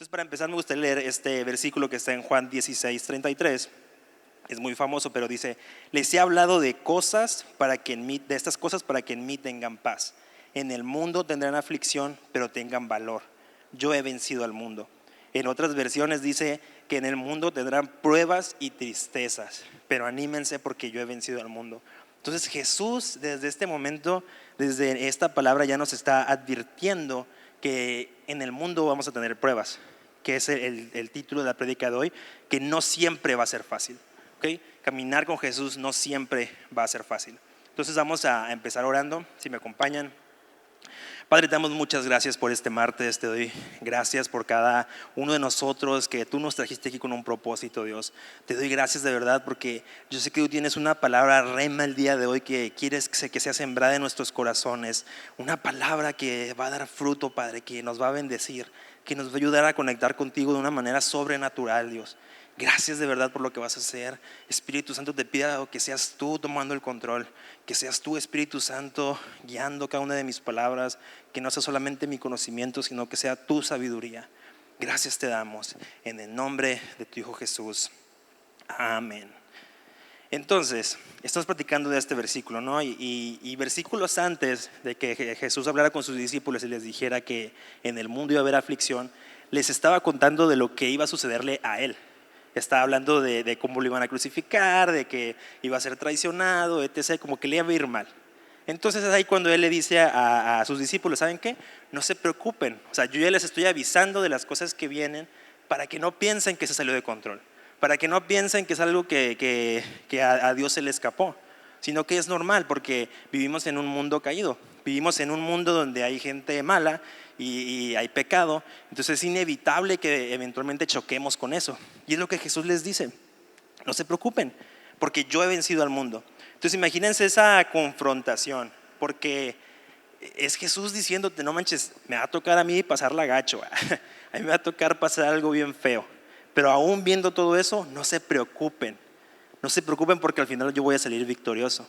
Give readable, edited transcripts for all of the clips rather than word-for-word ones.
Entonces, para empezar, me gustaría leer este versículo que está en Juan 16:33. Es muy famoso, pero dice: les he hablado de estas cosas para que en mí tengan paz. En el mundo tendrán aflicción, pero tengan valor. Yo he vencido al mundo. En otras versiones dice que en el mundo tendrán pruebas y tristezas, pero anímense porque yo he vencido al mundo. Entonces Jesús desde este momento, desde esta palabra, ya nos está advirtiendo que en el mundo vamos a tener pruebas, que es el título de la prédica de hoy, que no siempre va a ser fácil. ¿Okay? Caminar con Jesús no siempre va a ser fácil. Entonces vamos a empezar orando, si me acompañan. Padre, te damos muchas gracias por este martes. Te doy gracias por cada uno de nosotros, que tú nos trajiste aquí con un propósito, Dios. Te doy gracias de verdad porque yo sé que tú tienes una palabra rema el día de hoy que quieres que sea sembrada en nuestros corazones. Una palabra que va a dar fruto, Padre, que nos va a bendecir, que nos va a ayudar a conectar contigo de una manera sobrenatural, Dios. Gracias de verdad por lo que vas a hacer. Espíritu Santo, te pido que seas tú tomando el control, que seas tú, Espíritu Santo, guiando cada una de mis palabras, que no sea solamente mi conocimiento, sino que sea tu sabiduría. Gracias te damos en el nombre de tu Hijo Jesús. Amén. Entonces, estamos platicando de este versículo, ¿no? Y versículos antes de que Jesús hablara con sus discípulos y les dijera que en el mundo iba a haber aflicción, les estaba contando de lo que iba a sucederle a él. Estaba hablando de cómo lo iban a crucificar, de que iba a ser traicionado, etc., como que le iba a ir mal. Entonces es ahí cuando él le dice a sus discípulos: ¿saben qué? No se preocupen, o sea, yo ya les estoy avisando de las cosas que vienen, para que no piensen que se salió de control, para que no piensen que es algo que a Dios se le escapó, sino que es normal, porque vivimos en un mundo caído, vivimos en un mundo donde hay gente mala y hay pecado. Entonces es inevitable que eventualmente choquemos con eso. Y es lo que Jesús les dice: no se preocupen, porque yo he vencido al mundo. Entonces imagínense esa confrontación, porque es Jesús diciéndote: no manches, me va a tocar a mí pasar la gacho, a mí me va a tocar pasar algo bien feo, pero aún viendo todo eso, no se preocupen. No se preocupen, porque al final yo voy a salir victorioso.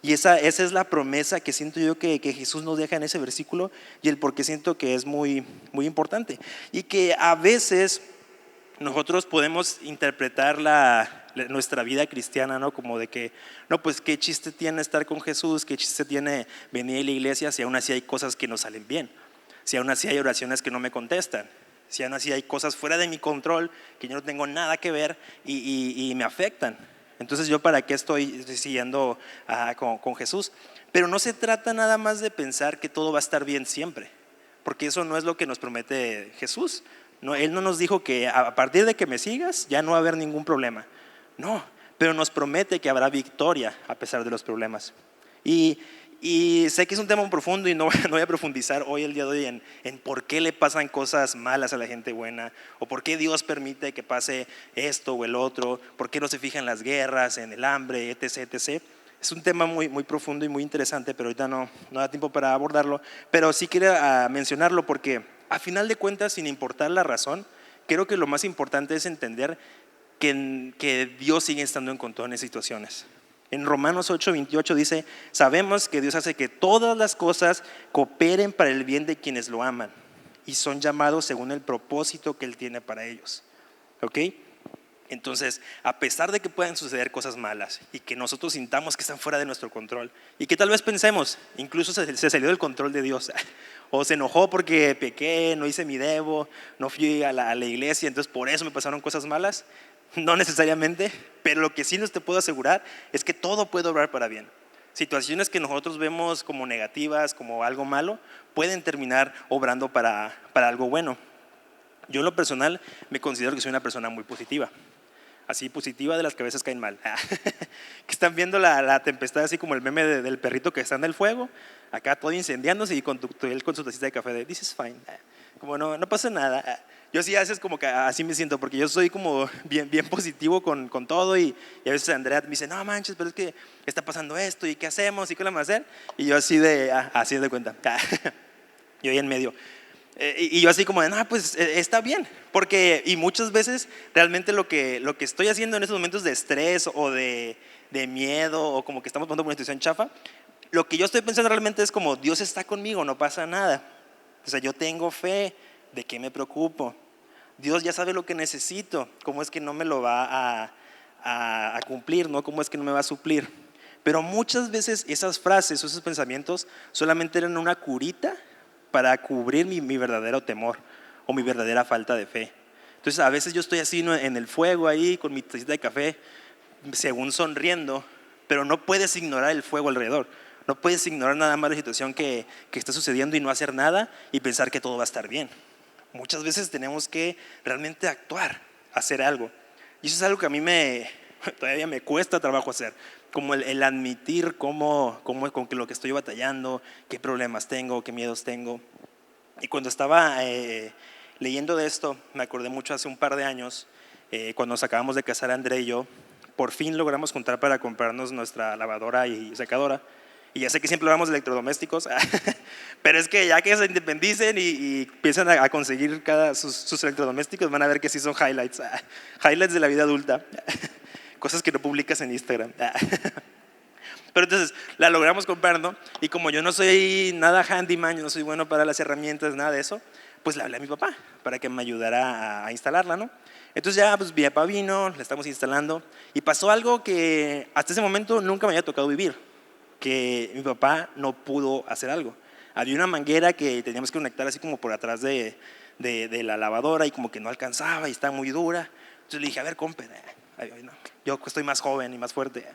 Y esa es la promesa que siento yo que Jesús nos deja en ese versículo, y el por qué siento que es muy, muy importante. Y que a veces nosotros podemos interpretar nuestra vida cristiana, ¿no? Como de que, no, pues qué chiste tiene estar con Jesús, qué chiste tiene venir a la iglesia si aún así hay cosas que no salen bien, si aún así hay oraciones que no me contestan, si aún así hay cosas fuera de mi control que yo no tengo nada que ver y me afectan. Entonces yo, ¿para qué estoy siguiendo con Jesús? Pero no se trata nada más de pensar que todo va a estar bien siempre, porque eso no es lo que nos promete Jesús. No, Él no nos dijo que a partir de que me sigas ya no va a haber ningún problema. No, pero nos promete que habrá victoria a pesar de los problemas. Y sé que es un tema muy profundo y no voy a profundizar hoy, el día de hoy, en por qué le pasan cosas malas a la gente buena, o por qué Dios permite que pase esto o el otro, por qué no se fija en las guerras, en el hambre, etc., etc. Es un tema muy, muy profundo y muy interesante, pero ahorita no da tiempo para abordarlo. Pero sí quería mencionarlo porque, a final de cuentas, sin importar la razón, creo que lo más importante es entender que Dios sigue estando en control en situaciones. En Romanos 8:28 dice: sabemos que Dios hace que todas las cosas cooperen para el bien de quienes lo aman y son llamados según el propósito que Él tiene para ellos. ¿Ok? Entonces, a pesar de que puedan suceder cosas malas y que nosotros sintamos que están fuera de nuestro control, y que tal vez pensemos, incluso se salió del control de Dios, o se enojó porque pequé, no hice mi debo, no fui a la iglesia, entonces por eso me pasaron cosas malas. No necesariamente, pero lo que sí te puedo asegurar es que todo puede obrar para bien. Situaciones que nosotros vemos como negativas, como algo malo, pueden terminar obrando para algo bueno. Yo, en lo personal, me considero que soy una persona muy positiva. Así, positiva de las que a veces caen mal. Que están viendo la tempestad, así como el meme del perrito que está en el fuego, acá todo incendiándose, y él con su tacita de café de "this is fine", como no pasa nada. Yo sí, a veces como que así me siento, porque yo soy como bien, bien positivo con todo, y a veces Andrea me dice: no manches, pero es que está pasando esto, y qué hacemos, y qué le vamos a hacer, y yo así de cuenta, yo ahí en medio. Y yo así como de: no, pues está bien, porque y muchas veces realmente lo que estoy haciendo en esos momentos de estrés o de miedo, o como que estamos pasando por una situación chafa, lo que yo estoy pensando realmente es como: Dios está conmigo, no pasa nada. O sea, yo tengo fe, ¿de qué me preocupo? Dios ya sabe lo que necesito, ¿cómo es que no me lo va a cumplir, ¿no? ¿Cómo es que no me va a suplir? Pero muchas veces esas frases o esos pensamientos solamente eran una curita para cubrir mi verdadero temor o mi verdadera falta de fe. Entonces a veces yo estoy así, ¿no?, en el fuego ahí con mi tacita de café, según sonriendo, pero no puedes ignorar el fuego alrededor. No puedes ignorar nada más la situación que está sucediendo y no hacer nada y pensar que todo va a estar bien. Muchas veces tenemos que realmente actuar, hacer algo. Y eso es algo que a mí todavía me cuesta trabajo hacer. Como el admitir con lo que estoy batallando, qué problemas tengo, qué miedos tengo. Y cuando estaba leyendo de esto, me acordé mucho hace un par de años, cuando nos acabamos de casar André y yo, por fin logramos juntar para comprarnos nuestra lavadora y secadora. Y ya sé que siempre hablamos de electrodomésticos, pero es que ya que se independicen y empiezan a conseguir sus electrodomésticos, van a ver que sí son highlights, highlights de la vida adulta, cosas que no publicas en Instagram. Pero entonces la logramos comprar, ¿no? Y como yo no soy nada handyman, yo no soy bueno para las herramientas, nada de eso, pues le hablé a mi papá para que me ayudara a instalarla, ¿no? Entonces ya pues mi papá vino, la estamos instalando y pasó algo que hasta ese momento nunca me había tocado vivir, que mi papá no pudo hacer algo. Había una manguera que teníamos que conectar así como por atrás de la lavadora y como que no alcanzaba y estaba muy dura. Entonces le dije, a ver, compa, yo estoy más joven y más fuerte.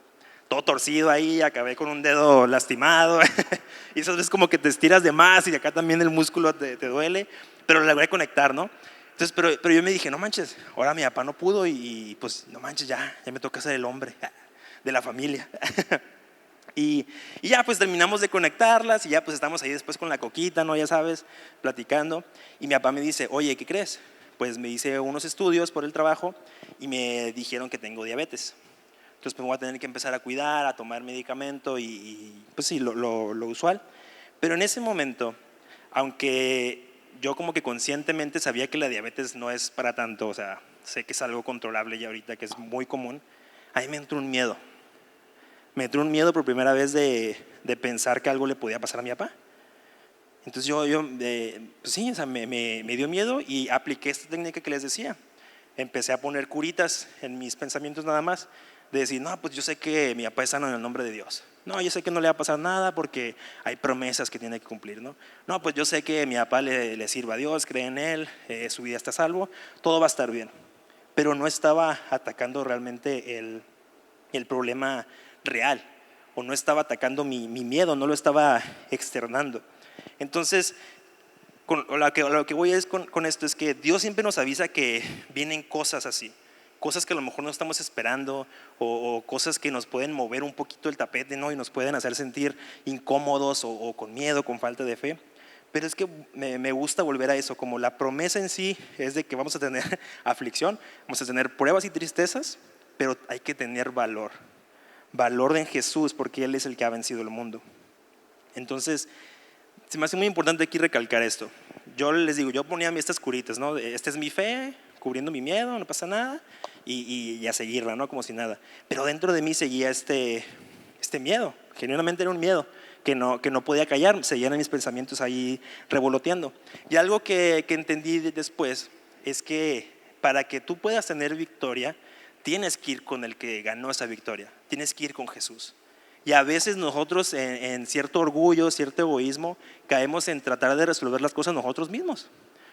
Todo torcido ahí, acabé con un dedo lastimado. Y esas veces como que te estiras de más y acá también el músculo te duele, pero la voy a conectar, ¿no? Entonces, pero yo me dije, no manches, ahora mi papá no pudo y pues no manches, ya me toca ser el hombre de la familia. Y ya pues terminamos de conectarlas y ya pues estamos ahí después con la coquita, ¿no? Ya sabes, platicando. Y mi papá me dice, oye, ¿qué crees? Pues me hice unos estudios por el trabajo y me dijeron que tengo diabetes. Entonces pues me voy a tener que empezar a cuidar, a tomar medicamento y pues sí, lo usual. Pero en ese momento, aunque yo como que conscientemente sabía que la diabetes no es para tanto, o sea, sé que es algo controlable ya ahorita, que es muy común, a mí me entró un miedo. Me entró un miedo por primera vez de pensar que algo le podía pasar a mi papá. Entonces pues sí, o sea, me dio miedo y apliqué esta técnica que les decía. Empecé a poner curitas en mis pensamientos nada más, de decir, no, pues yo sé que mi papá es sano en el nombre de Dios. No, yo sé que no le va a pasar nada porque hay promesas que tiene que cumplir, ¿no? No, pues yo sé que mi papá le sirve a Dios, cree en Él, su vida está a salvo, todo va a estar bien. Pero no estaba atacando realmente el problema real, o no estaba atacando mi miedo, no lo estaba externando. Entonces, lo que voy con esto es que Dios siempre nos avisa que vienen cosas así, cosas que a lo mejor no estamos esperando o cosas que nos pueden mover un poquito el tapete, ¿no? Y nos pueden hacer sentir incómodos o con miedo, con falta de fe. Pero es que me gusta volver a eso, como la promesa en sí es de que vamos a tener aflicción, vamos a tener pruebas y tristezas, pero hay que tener valor en Jesús porque Él es el que ha vencido el mundo. Entonces, se me hace muy importante aquí recalcar esto. Yo les digo, yo ponía estas curitas, ¿no? Esta es mi fe, cubriendo mi miedo, no pasa nada, y a seguirla, ¿no? Como si nada. Pero dentro de mí seguía este miedo, genuinamente era un miedo que no podía callar, seguían mis pensamientos ahí revoloteando. Y algo que entendí después es que para que tú puedas tener victoria, tienes que ir con el que ganó esa victoria, tienes que ir con Jesús. Y a veces nosotros en cierto orgullo, cierto egoísmo, caemos en tratar de resolver las cosas nosotros mismos,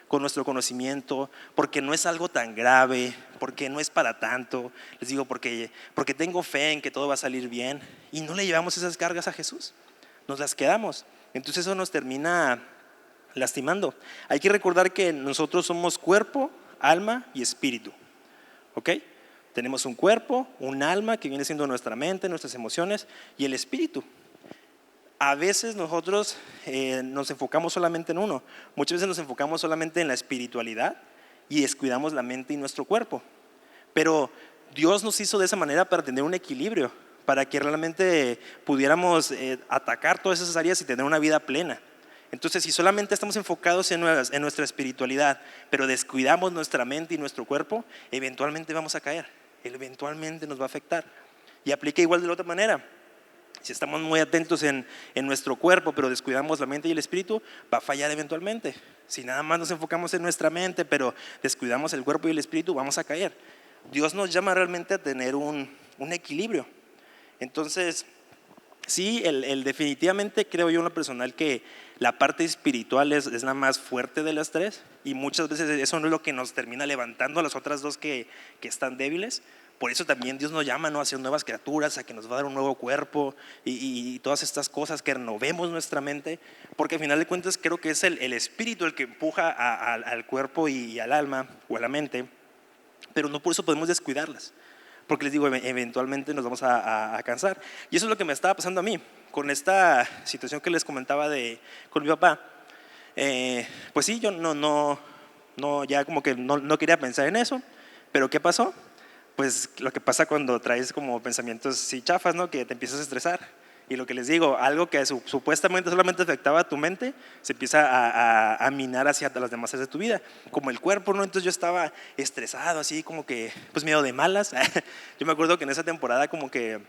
con nuestro conocimiento, porque no es algo tan grave, porque no es para tanto, les digo, porque tengo fe en que todo va a salir bien, y no le llevamos esas cargas a Jesús, nos las quedamos. Entonces eso nos termina lastimando. Hay que recordar que nosotros somos cuerpo, alma y espíritu, ¿ok? Tenemos un cuerpo, un alma que viene siendo nuestra mente, nuestras emociones y el espíritu. A veces nosotros nos enfocamos solamente en uno. Muchas veces nos enfocamos solamente en la espiritualidad y descuidamos la mente y nuestro cuerpo. Pero Dios nos hizo de esa manera para tener un equilibrio, para que realmente pudiéramos atacar todas esas áreas y tener una vida plena. Entonces, si solamente estamos enfocados en nuestra espiritualidad, pero descuidamos nuestra mente y nuestro cuerpo, eventualmente vamos a caer, eventualmente nos va a afectar. Y aplica igual de la otra manera. Si estamos muy atentos en nuestro cuerpo, pero descuidamos la mente y el espíritu, va a fallar eventualmente. Si nada más nos enfocamos en nuestra mente, pero descuidamos el cuerpo y el espíritu, vamos a caer. Dios nos llama realmente a tener un equilibrio. Entonces, sí, definitivamente creo yo en lo personal que la parte espiritual es la más fuerte de las tres, y muchas veces eso no es lo que nos termina levantando a las otras dos que están débiles. Por eso también Dios nos llama, ¿no?, a ser nuevas criaturas, a que nos va a dar un nuevo cuerpo y todas estas cosas, que renovemos nuestra mente, porque al final de cuentas creo que es el espíritu el que empuja al cuerpo y al alma o a la mente, pero no por eso podemos descuidarlas, porque les digo, eventualmente nos vamos a cansar. Y eso es lo que me estaba pasando a mí con esta situación que les comentaba con mi papá. Pues sí, yo ya como que no quería pensar en eso, pero ¿qué pasó? Pues lo que pasa cuando traes como pensamientos así chafas, ¿no?, que te empiezas a estresar. Y lo que les digo, algo que supuestamente solamente afectaba a tu mente, se empieza a minar hacia las demás áreas de tu vida, como el cuerpo, ¿no? Entonces yo estaba estresado, así como que, pues medio de malas. Yo me acuerdo que en esa temporada como que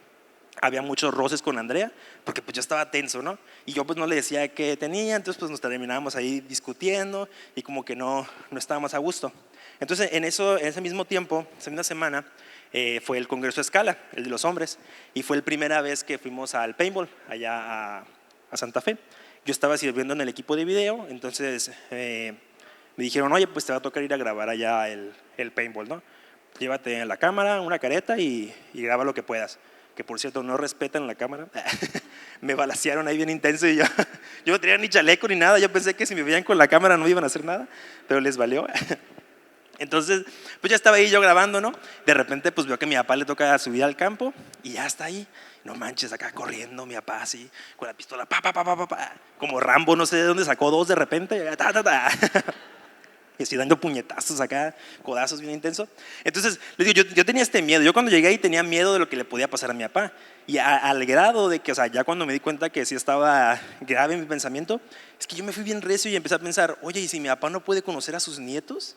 había muchos roces con Andrea, porque pues yo estaba tenso, ¿no? Y yo pues no le decía qué tenía, entonces pues nos terminábamos ahí discutiendo y como que no estábamos a gusto. Entonces en ese mismo tiempo, esa misma semana, fue el Congreso Escala, el de los hombres, y fue la primera vez que fuimos al paintball, allá a Santa Fe. Yo estaba sirviendo en el equipo de video, entonces me dijeron, oye, pues te va a tocar ir a grabar allá el paintball, ¿no? Llévate la cámara, una careta y graba lo que puedas. Que por cierto no respetan la cámara. Me balacearon ahí bien intenso y yo no tenía ni chaleco ni nada. Yo pensé que si me veían con la cámara no iban a hacer nada, pero les valió. Entonces, pues ya estaba ahí yo grabando, ¿no? De repente, pues veo que a mi papá le toca subir al campo y ya está ahí. No manches, acá corriendo mi papá así, con la pistola, como Rambo, no sé de dónde sacó dos de repente. Y estoy dando puñetazos acá, codazos bien intensos. Entonces, les digo, yo tenía este miedo. Yo cuando llegué ahí tenía miedo de lo que le podía pasar a mi papá. Y al grado de que, o sea, ya cuando me di cuenta que sí estaba grave mi pensamiento, es que yo me fui bien recio y empecé a pensar, oye, ¿y si mi papá no puede conocer a sus nietos?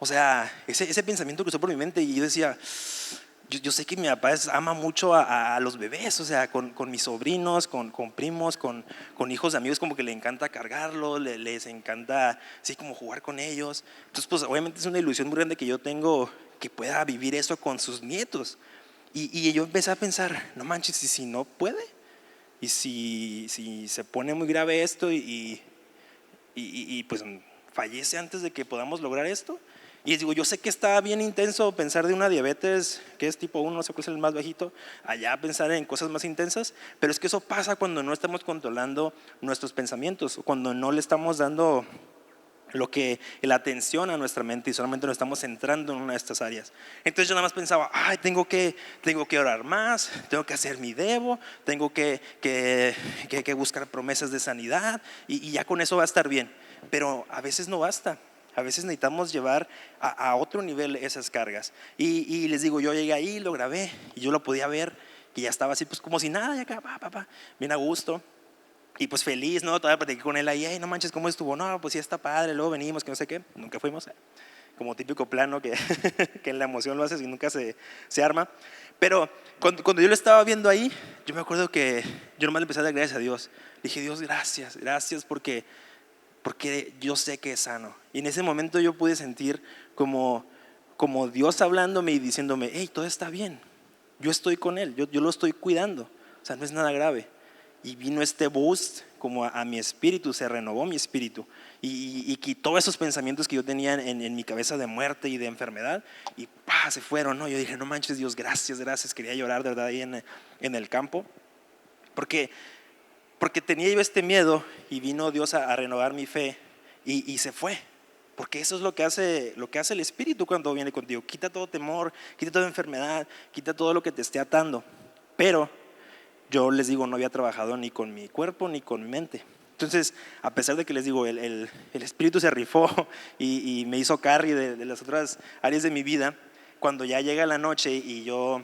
O sea, ese pensamiento cruzó por mi mente y yo decía, yo sé que mi papá ama mucho a los bebés, o sea, con mis sobrinos, con primos, con hijos de amigos, como que le encanta cargarlos, les encanta así como jugar con ellos. Entonces, pues obviamente es una ilusión muy grande que yo tengo, que pueda vivir eso con sus nietos. Y yo empecé a pensar, no manches, ¿y si no puede? ¿Y si se pone muy grave esto y pues fallece antes de que podamos lograr esto? Y digo, yo sé que está bien intenso pensar de una diabetes que es tipo 1, no sé cuál es el más bajito, allá pensar en cosas más intensas, pero es que eso pasa cuando no estamos controlando nuestros pensamientos, cuando no le estamos dando la atención a nuestra mente y solamente nos estamos centrando en una de estas áreas. Entonces yo nada más pensaba, ay, tengo que orar más, tengo que hacer mi debo, tengo que buscar promesas de sanidad y ya con eso va a estar bien. Pero a veces no basta. A veces necesitamos llevar a otro nivel esas cargas. Y les digo, yo llegué ahí, lo grabé y yo lo podía ver que ya estaba así, pues como si nada, y acá, bien a gusto. Y pues feliz, ¿no? Todavía platiqué con él ahí, hey, no manches, ¿cómo estuvo? No, pues sí está padre, luego venimos, que no sé qué. Nunca fuimos, como típico plano que, que en la emoción lo haces y nunca se arma. Pero cuando yo lo estaba viendo ahí, yo me acuerdo que yo nomás le empecé a dar gracias a Dios. Dije, Dios, gracias porque yo sé que es sano. Y en ese momento yo pude sentir como Dios hablándome y diciéndome, hey, todo está bien, yo estoy con él, yo lo estoy cuidando, o sea, no es nada grave. Y vino este boost como a mi espíritu, se renovó mi espíritu y quitó esos pensamientos que yo tenía en mi cabeza de muerte y de enfermedad y se fueron, ¿no? Yo dije, no manches, Dios, gracias, quería llorar de verdad ahí en el campo, porque tenía yo este miedo y vino Dios a renovar mi fe y se fue. Porque eso es lo que hace el Espíritu cuando viene contigo. Quita todo temor, quita toda enfermedad, quita todo lo que te esté atando. Pero yo les digo, no había trabajado ni con mi cuerpo ni con mi mente. Entonces, a pesar de que les digo, el Espíritu se rifó y me hizo carry de las otras áreas de mi vida, cuando ya llega la noche y yo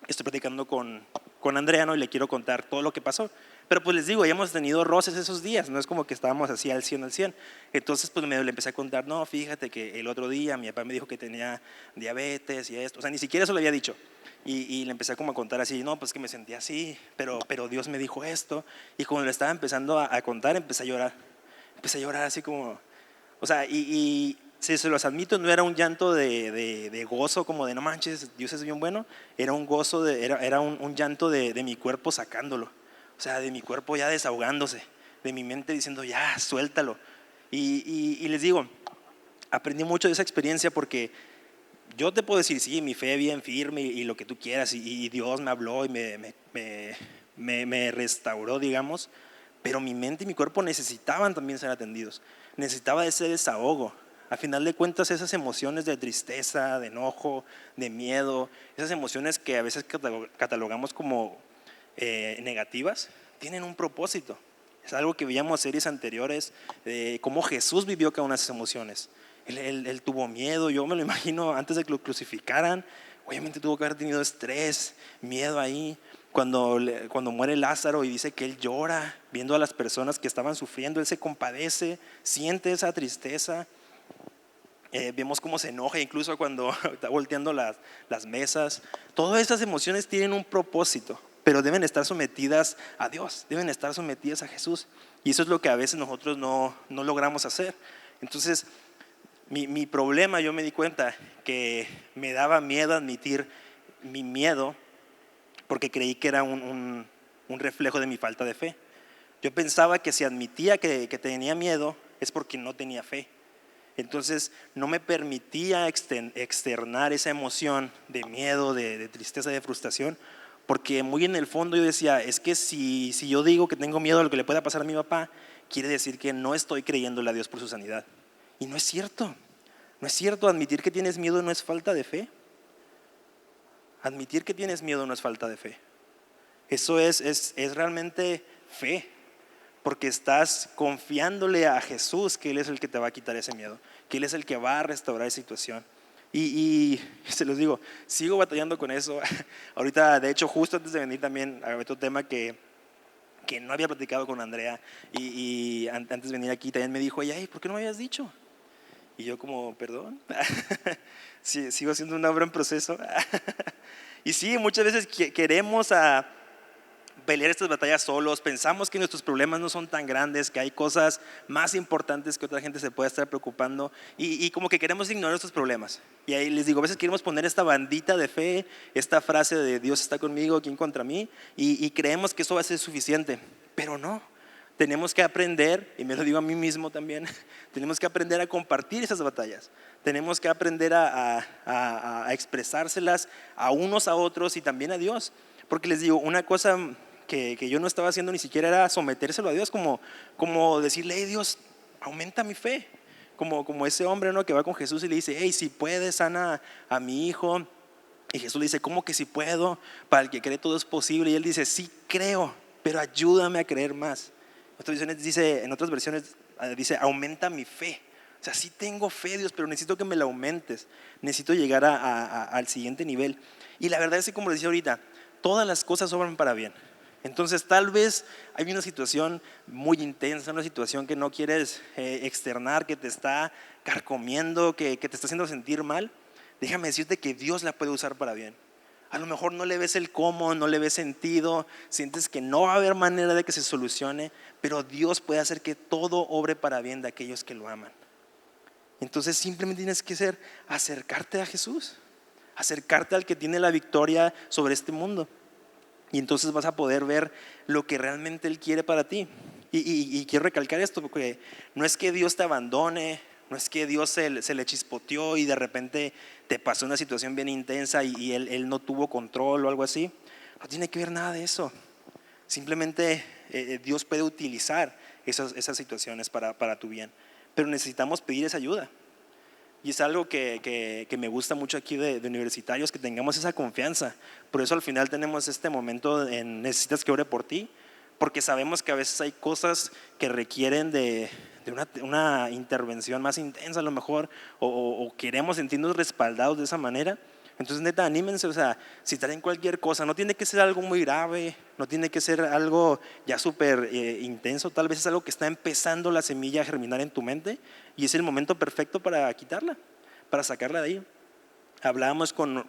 estoy platicando con Andrea, ¿no? Y le quiero contar todo lo que pasó. Pero pues les digo, ya hemos tenido roces esos días, no es como que estábamos así al 100. Entonces pues le empecé a contar, no, fíjate que el otro día mi papá me dijo que tenía diabetes y esto, o sea, ni siquiera eso le había dicho. y le empecé como a contar así, no, pues que me sentía así, pero Dios me dijo esto. Y cuando le estaba empezando a contar, empecé a llorar así como, o sea, y si se los admito, no era un llanto de gozo como de no manches, Dios es bien bueno, era un gozo, era un llanto de mi cuerpo sacándolo, o sea, de mi cuerpo ya desahogándose, de mi mente diciendo ya, suéltalo. Y les digo, aprendí mucho de esa experiencia porque yo te puedo decir, sí, mi fe bien firme y lo que tú quieras, y Dios me habló y me restauró, digamos, pero mi mente y mi cuerpo necesitaban también ser atendidos, necesitaba ese desahogo. A final de cuentas, esas emociones de tristeza, de enojo, de miedo, esas emociones que a veces catalogamos como negativas, tienen un propósito. Es algo que veíamos en series anteriores, de cómo Jesús vivió cada una de esas emociones. Él tuvo miedo, yo me lo imagino antes de que lo crucificaran, obviamente tuvo que haber tenido estrés, miedo ahí. Cuando muere Lázaro y dice que él llora viendo a las personas que estaban sufriendo, él se compadece, siente esa tristeza. Vemos cómo se enoja incluso cuando está volteando las mesas. Todas esas emociones tienen un propósito, pero deben estar sometidas a Dios, deben estar sometidas a Jesús. Y eso es lo que a veces nosotros no logramos hacer. Entonces, mi problema, yo me di cuenta que me daba miedo admitir mi miedo porque creí que era un reflejo de mi falta de fe. Yo pensaba que si admitía que tenía miedo es porque no tenía fe. Entonces no me permitía externar esa emoción de miedo, de tristeza, de frustración, porque muy en el fondo yo decía, es que si yo digo que tengo miedo a lo que le pueda pasar a mi papá, quiere decir que no estoy creyéndole a Dios por su sanidad. Y no es cierto, no es cierto. Admitir que tienes miedo no es falta de fe. Admitir que tienes miedo no es falta de fe. Eso es realmente fe, porque estás confiándole a Jesús que Él es el que te va a quitar ese miedo, que Él es el que va a restaurar esa situación. Y se los digo, sigo batallando con eso. Ahorita, de hecho, justo antes de venir también a otro tema que no había platicado con Andrea, y antes de venir aquí también me dijo, ella, ¿por qué no me habías dicho? Y yo como, perdón, sí, sigo siendo un hombre en proceso. Y sí, muchas veces queremos pelear estas batallas solos, pensamos que nuestros problemas no son tan grandes, que hay cosas más importantes que otra gente se puede estar preocupando, y como que queremos ignorar nuestros problemas. Y ahí les digo, a veces queremos poner esta bandita de fe, esta frase de Dios está conmigo, ¿quién contra mí? Y creemos que eso va a ser suficiente, pero no. Tenemos que aprender, y me lo digo a mí mismo también, tenemos que aprender a compartir esas batallas. Tenemos que aprender a expresárselas a unos a otros y también a Dios. Porque les digo, una cosa que yo no estaba haciendo ni siquiera era sometérselo a Dios, como decirle, hey Dios, aumenta mi fe. Como ese hombre, ¿no?, que va con Jesús y le dice, hey, si puedes, sana a mi hijo. Y Jesús le dice, ¿cómo que si puedo? Para el que cree todo es posible. Y él dice, sí creo, pero ayúdame a creer más. En otras versiones dice, aumenta mi fe. O sea, sí tengo fe, Dios, pero necesito que me la aumentes. Necesito llegar al siguiente nivel. Y la verdad es que, como les decía ahorita, todas las cosas obran para bien. Entonces tal vez hay una situación muy intensa, una situación que no quieres externar, que te está carcomiendo, que te está haciendo sentir mal. Déjame decirte que Dios la puede usar para bien. A lo mejor no le ves el cómo, no le ves sentido, sientes que no va a haber manera de que se solucione, pero Dios puede hacer que todo obre para bien de aquellos que lo aman. Entonces simplemente tienes que acercarte a Jesús, acercarte al que tiene la victoria sobre este mundo. Y entonces vas a poder ver lo que realmente Él quiere para ti. Y quiero recalcar esto, porque no es que Dios te abandone, no es que Dios se le chispoteó y de repente te pasó una situación bien intensa y él no tuvo control o algo así. No tiene que ver nada de eso. Simplemente Dios puede utilizar esas situaciones para tu bien. Pero necesitamos pedir esa ayuda. Y es algo que me gusta mucho aquí de universitarios, que tengamos esa confianza. Por eso al final tenemos este momento en necesitas que ore por ti, porque sabemos que a veces hay cosas que requieren de una intervención más intensa a lo mejor, o queremos sentirnos respaldados de esa manera. Entonces neta, anímense, o sea, si traen cualquier cosa, no tiene que ser algo muy grave, no tiene que ser algo ya súper intenso, tal vez es algo que está empezando la semilla a germinar en tu mente y es el momento perfecto para quitarla, para sacarla de ahí. Hablábamos con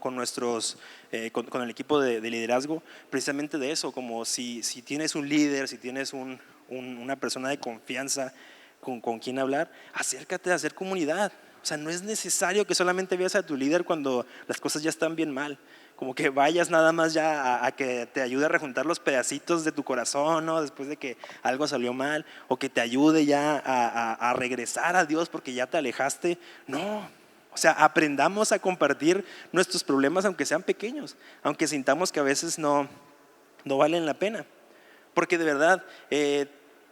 el equipo de liderazgo precisamente de eso, como si tienes un líder, si tienes una persona de confianza con quien hablar, acércate a hacer comunidad. O sea, no es necesario que solamente veas a tu líder cuando las cosas ya están bien mal, como que vayas nada más ya a que te ayude a rejuntar los pedacitos de tu corazón, ¿no? Después de que algo salió mal, o que te ayude ya a regresar a Dios porque ya te alejaste. No, o sea, aprendamos a compartir nuestros problemas aunque sean pequeños, aunque sintamos que a veces no valen la pena, porque de verdad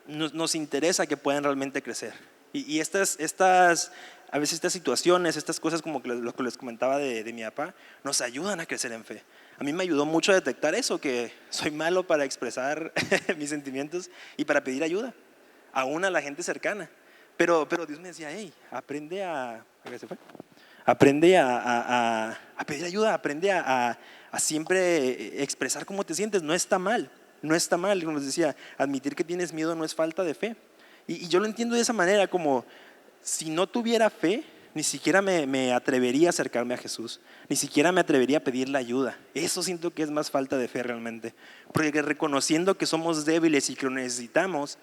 nos interesa que puedan realmente crecer. Y a veces estas situaciones, estas cosas como lo que les comentaba de mi papá, nos ayudan a crecer en fe. A mí me ayudó mucho a detectar eso, que soy malo para expresar mis sentimientos y para pedir ayuda, aún a la gente cercana. Pero Dios me decía, hey, aprende ¿qué se fue? Aprende a pedir ayuda, aprende a siempre expresar cómo te sientes. No está mal, no está mal. Como les decía, admitir que tienes miedo no es falta de fe. Y yo lo entiendo de esa manera, como si no tuviera fe, ni siquiera me atrevería a acercarme a Jesús, ni siquiera me atrevería a pedirle ayuda. Eso siento que es más falta de fe realmente, porque reconociendo que somos débiles y que lo necesitamos,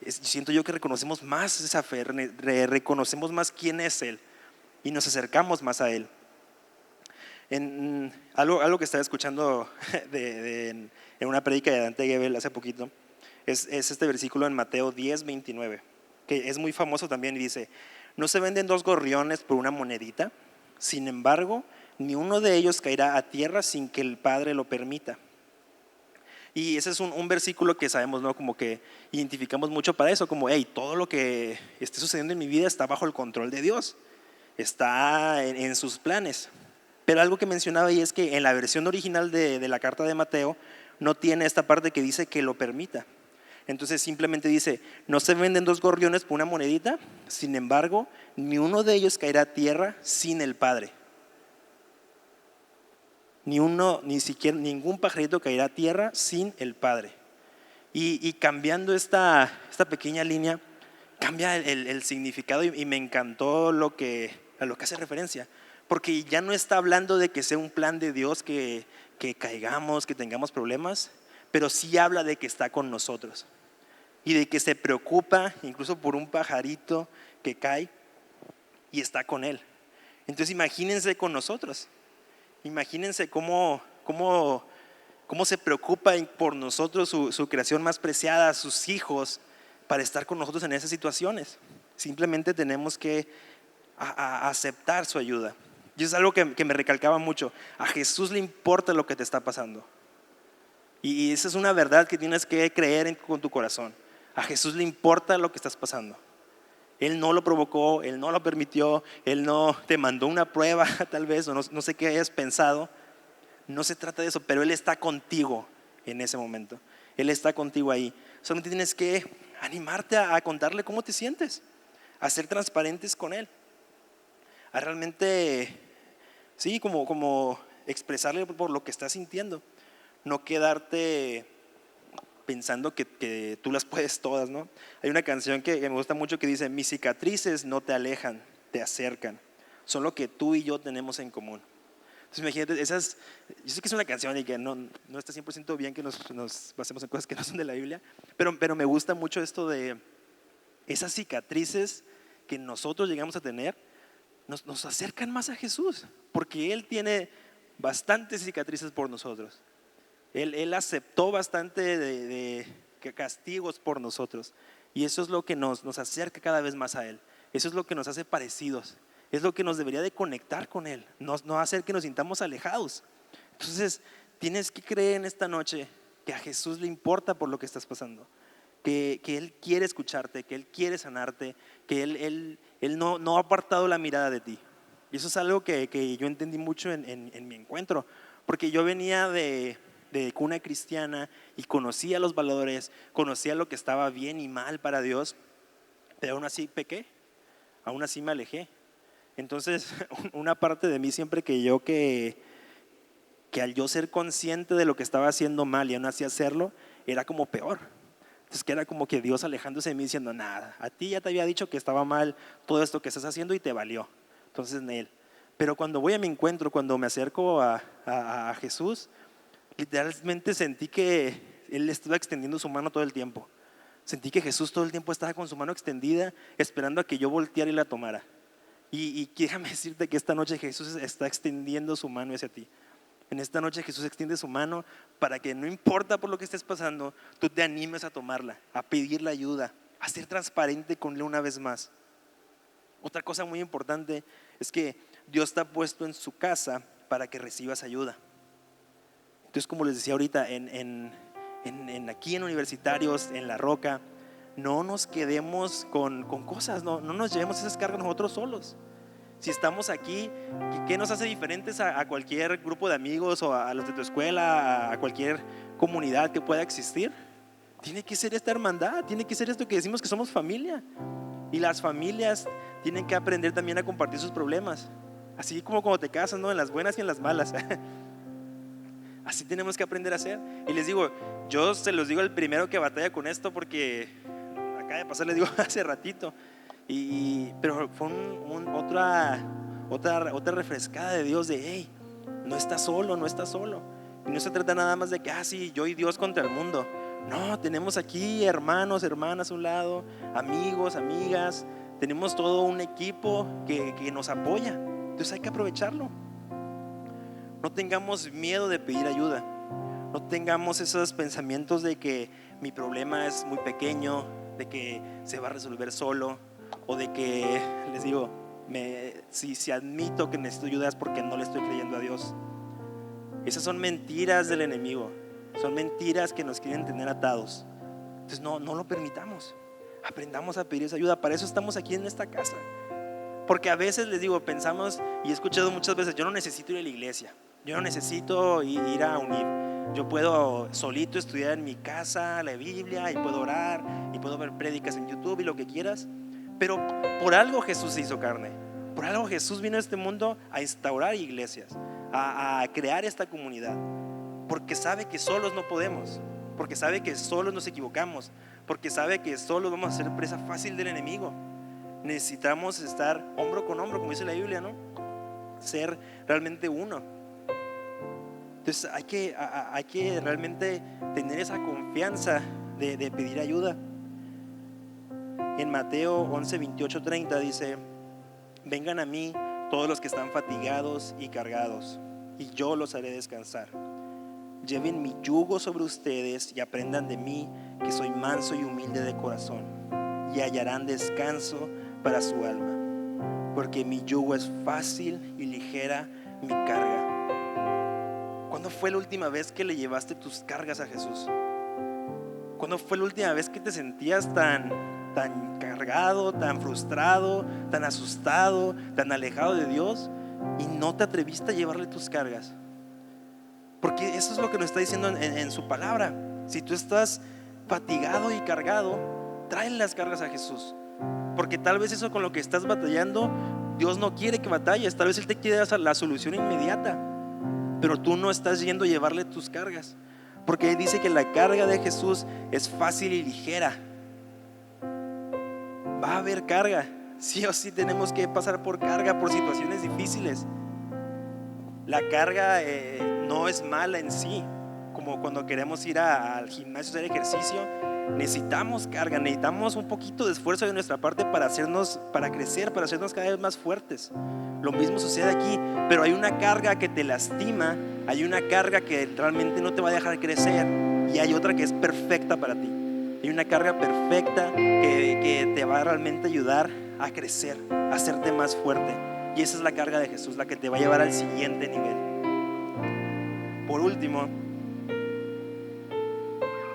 siento yo que reconocemos más esa fe, reconocemos más quién es Él y nos acercamos más a Él. Algo que estaba escuchando en una prédica de Dante Gebel hace poquito es este versículo en Mateo 10:29, que es muy famoso también y dice: no se venden dos gorriones por una monedita, sin embargo ni uno de ellos caerá a tierra sin que el Padre lo permita. Y ese es un versículo que sabemos, ¿no? Como que identificamos mucho para eso, como hey, todo lo que esté sucediendo en mi vida está bajo el control de Dios, está en sus planes. Pero algo que mencionaba ahí es que en la versión original de la carta de Mateo no tiene esta parte que dice que lo permita. Entonces simplemente dice: no se venden dos gorriones por una monedita, sin embargo ni uno de ellos caerá a tierra sin el Padre. Ni siquiera ningún pajarito caerá a tierra sin el Padre. Y cambiando esta pequeña línea, cambia el significado y me encantó a lo que hace referencia, porque ya no está hablando de que sea un plan de Dios que caigamos, que tengamos problemas, pero sí habla de que está con nosotros y de que se preocupa incluso por un pajarito que cae y está con Él. Entonces imagínense con nosotros, imagínense cómo se preocupa por nosotros, su creación más preciada, sus hijos, para estar con nosotros en esas situaciones. Simplemente tenemos que aceptar su ayuda. Y eso es algo que me recalcaba mucho. A Jesús le importa lo que te está pasando. Y esa es una verdad que tienes que creer con tu corazón. A Jesús le importa lo que estás pasando. Él no lo provocó, Él no lo permitió, Él no te mandó una prueba tal vez, o no sé qué hayas pensado. No se trata de eso, pero Él está contigo en ese momento. Él está contigo ahí. Solamente tienes que animarte a contarle cómo te sientes, a ser transparentes con Él, a realmente, sí, como expresarle por lo que estás sintiendo. No quedarte pensando que tú las puedes todas, ¿no? Hay una canción que me gusta mucho que dice: mis cicatrices no te alejan, te acercan, son lo que tú y yo tenemos en común. Entonces imagínate, yo sé que es una canción y que no está 100% bien que nos basemos en cosas que no son de la Biblia, pero me gusta mucho esto de esas cicatrices que nosotros llegamos a tener, nos acercan más a Jesús, porque Él tiene bastantes cicatrices por nosotros. Él aceptó bastante de castigos por nosotros, y eso es lo que nos acerca cada vez más a Él. Eso es lo que nos hace parecidos. Es lo que nos debería de conectar con Él, no hacer que nos sintamos alejados. Entonces tienes que creer en esta noche que a Jesús le importa por lo que estás pasando, que Él quiere escucharte, que Él quiere sanarte, que Él no ha apartado la mirada de ti. Y eso es algo que yo entendí mucho en mi encuentro, porque yo venía de cuna cristiana y conocía los valores, conocía lo que estaba bien y mal para Dios, pero aún así pequé, aún así me alejé. Entonces una parte de mí siempre creyó que al yo ser consciente de lo que estaba haciendo mal y aún así hacerlo, era como peor. Entonces que era como que Dios alejándose de mí diciendo: nada, a ti ya te había dicho que estaba mal todo esto que estás haciendo y te valió. Entonces en Él. Pero cuando voy a mi encuentro, cuando me acerco a Jesús, literalmente sentí que Él estaba extendiendo su mano todo el tiempo. Sentí que Jesús todo el tiempo estaba con su mano extendida, esperando a que yo volteara y la tomara. Y déjame decirte que esta noche Jesús está extendiendo su mano hacia ti. En esta noche Jesús extiende su mano para que no importa por lo que estés pasando, tú te animes a tomarla, a pedirle ayuda, a ser transparente con Él una vez más. Otra cosa muy importante es que Dios te ha puesto en su casa para que recibas ayuda. Entonces, como les decía ahorita, aquí en Universitarios, en La Roca, no nos quedemos con cosas, no nos llevemos esas cargas nosotros solos. Si estamos aquí, ¿qué nos hace diferentes a cualquier grupo de amigos o a los de tu escuela, a cualquier comunidad que pueda existir? Tiene que ser esta hermandad, tiene que ser esto que decimos que somos familia. Y las familias tienen que aprender también a compartir sus problemas. Así como cuando te casas, ¿no? En las buenas y en las malas. Así tenemos que aprender a hacer. Y les digo, yo se los digo el primero que batalla con esto, porque acaba de pasar, les digo, hace ratito. Pero fue otra refrescada de Dios de, hey, no estás solo, no estás solo. Y no se trata nada más de que, sí, yo y Dios contra el mundo. No, tenemos aquí hermanos, hermanas a un lado, amigos, amigas. Tenemos todo un equipo que nos apoya. Entonces hay que aprovecharlo. No tengamos miedo de pedir ayuda. No tengamos esos pensamientos de que mi problema es muy pequeño, de que se va a resolver solo, o de que, les digo, si admito que necesito ayuda es porque no le estoy creyendo a Dios. Esas son mentiras del enemigo. Son mentiras que nos quieren tener atados. Entonces no lo permitamos. Aprendamos a pedir esa ayuda. Para eso estamos aquí en esta casa. Porque a veces, les digo, pensamos, y he escuchado muchas veces, yo no necesito ir a la iglesia, yo no necesito ir a unir. Yo puedo solito estudiar en mi casa la Biblia, y puedo orar, y puedo ver prédicas en YouTube y lo que quieras. Pero por algo Jesús se hizo carne. Por algo Jesús vino a este mundo a instaurar iglesias, a crear esta comunidad. Porque sabe que solos no podemos, porque sabe que solos nos equivocamos, porque sabe que solos vamos a ser presa fácil del enemigo. Necesitamos estar hombro con hombro, como dice la Biblia, ¿no? Ser realmente uno. Entonces hay que realmente tener esa confianza de pedir ayuda. En Mateo 11, 28, 30 dice: vengan a mí todos los que están fatigados y cargados, y yo los haré descansar. Lleven mi yugo sobre ustedes y aprendan de mí, que soy manso y humilde de corazón, y hallarán descanso para su alma, porque mi yugo es fácil y ligera mi carga. ¿Cuándo fue la última vez que le llevaste tus cargas a Jesús? ¿Cuándo fue la última vez que te sentías tan cargado, tan frustrado, tan asustado, tan alejado de Dios y no te atreviste a llevarle tus cargas? Porque eso es lo que nos está diciendo en su palabra. Si tú estás fatigado y cargado, trae las cargas a Jesús. Porque tal vez eso con lo que estás batallando, Dios no quiere que batalles. Tal vez Él te quiere dar la solución inmediata, pero tú no estás yendo a llevarle tus cargas. Porque Él dice que la carga de Jesús es fácil y ligera. Va a haber carga. Sí o sí tenemos que pasar por carga, por situaciones difíciles. La carga no es mala en sí. Como cuando queremos ir al gimnasio a hacer ejercicio, necesitamos carga, necesitamos un poquito de esfuerzo de nuestra parte para crecer, para hacernos cada vez más fuertes. Lo mismo sucede aquí, pero hay una carga que te lastima, hay una carga que realmente no te va a dejar crecer, y hay otra que es perfecta para ti. Hay una carga perfecta que te va a realmente ayudar a crecer, a hacerte más fuerte. Y esa es la carga de Jesús, la que te va a llevar al siguiente nivel. Por último,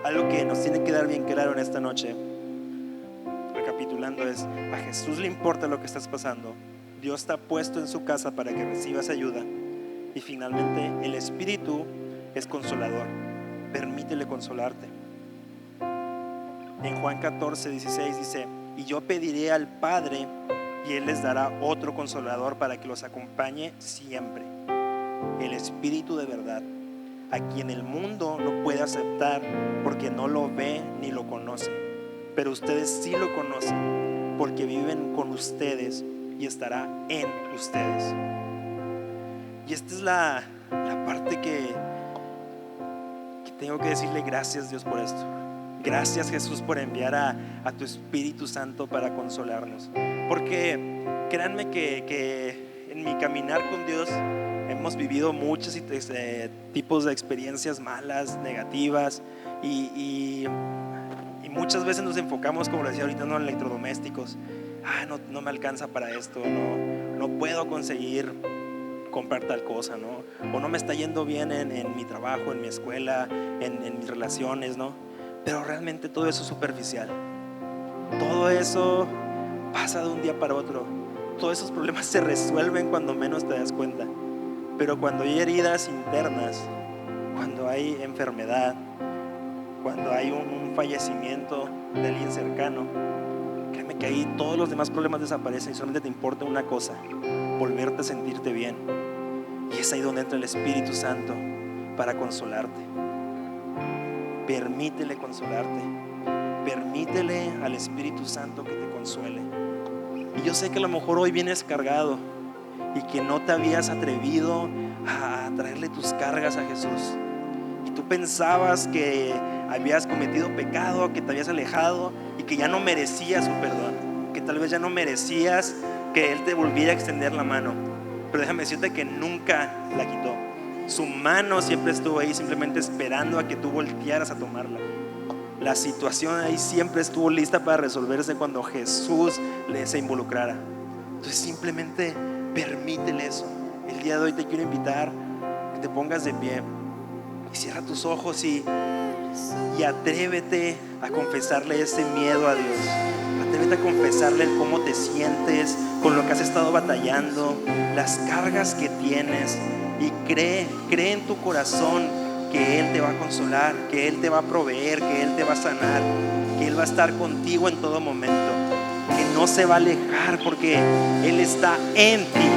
algo que nos tiene que dar bien claro en esta noche, recapitulando, es: a Jesús le importa lo que estás pasando. Dios te ha puesto en su casa para que recibas ayuda. Y finalmente, el Espíritu es consolador. Permítele consolarte. En Juan 14, 16 dice: y yo pediré al Padre, y Él les dará otro consolador para que los acompañe siempre, el Espíritu de verdad, a quien el mundo no puede aceptar porque no lo ve ni lo conoce, pero ustedes sí lo conocen porque viven con ustedes y estará en ustedes. Y esta es la parte que tengo que decirle gracias, Dios, por esto. Gracias, Jesús, por enviar a tu Espíritu Santo para consolarnos. Porque créanme que en mi caminar con Dios hemos vivido muchos tipos de experiencias malas, negativas, y muchas veces nos enfocamos, como lo decía ahorita, en electrodomésticos. No me alcanza para esto, no puedo conseguir comprar tal cosa, ¿no? O no me está yendo bien en mi trabajo, en mi escuela, en mis relaciones, ¿no? Pero realmente todo eso es superficial. Todo eso pasa de un día para otro. Todos esos problemas se resuelven cuando menos te das cuenta. Pero cuando hay heridas internas, cuando hay enfermedad, cuando hay un fallecimiento de alguien cercano, créeme que ahí todos los demás problemas desaparecen y solamente te importa una cosa: volverte a sentirte bien. Y es ahí donde entra el Espíritu Santo para consolarte. Permítele consolarte. Permítele al Espíritu Santo que te consuele. Y yo sé que a lo mejor hoy vienes cargado y que no te habías atrevido a traerle tus cargas a Jesús. Y tú pensabas que habías cometido pecado, que te habías alejado y que ya no merecías su perdón, que tal vez ya no merecías que Él te volviera a extender la mano. Pero déjame decirte que nunca la quitó. Su mano siempre estuvo ahí, simplemente esperando a que tú voltearas a tomarla. La situación ahí siempre estuvo lista para resolverse cuando Jesús se involucrara. Entonces simplemente permítele eso. El día de hoy te quiero invitar a que te pongas de pie y cierra tus ojos y atrévete a confesarle ese miedo a Dios. Atrévete a confesarle el cómo te sientes, con lo que has estado batallando, las cargas que tienes, y cree en tu corazón que Él te va a consolar, que Él te va a proveer, que Él te va a sanar, que Él va a estar contigo en todo momento, que no se va a alejar porque Él está en ti.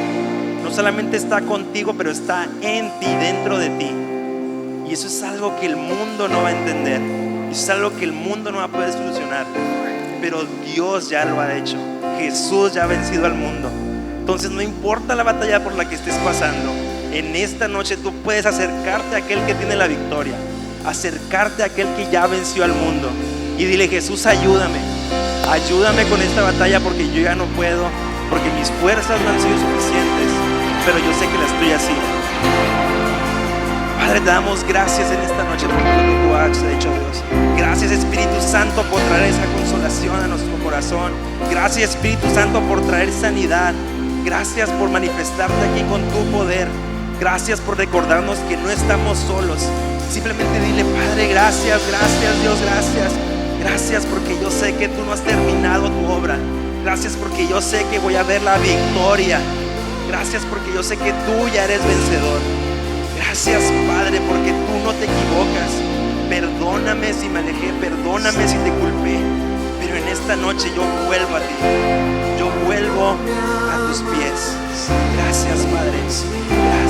No solamente está contigo, pero está en ti, dentro de ti. Y eso es algo que el mundo no va a entender. Eso es algo que el mundo no va a poder solucionar. Pero Dios ya lo ha hecho. Jesús ya ha vencido al mundo. Entonces no importa la batalla por la que estés pasando, en esta noche tú puedes acercarte a aquel que tiene la victoria, acercarte a aquel que ya venció al mundo y dile: Jesús, ayúdame con esta batalla, porque yo ya no puedo, porque mis fuerzas no han sido suficientes, pero yo sé que las tuyas sí. Padre, te damos gracias en esta noche por lo que tú has hecho, Dios. Gracias, Espíritu Santo, por traer esa consolación a nuestro corazón. Gracias, Espíritu Santo, por traer sanidad. Gracias por manifestarte aquí con tu poder. Gracias por recordarnos que no estamos solos. Simplemente dile: Padre, gracias, Dios, gracias. Gracias porque yo sé que tú no has terminado tu obra. Gracias porque yo sé que voy a ver la victoria. Gracias porque yo sé que tú ya eres vencedor. Gracias, Padre, porque tú no te equivocas. Perdóname si me alejé, perdóname si te culpé, pero en esta noche yo vuelvo a ti. Yo vuelvo a tus pies. Gracias, Padre. Gracias.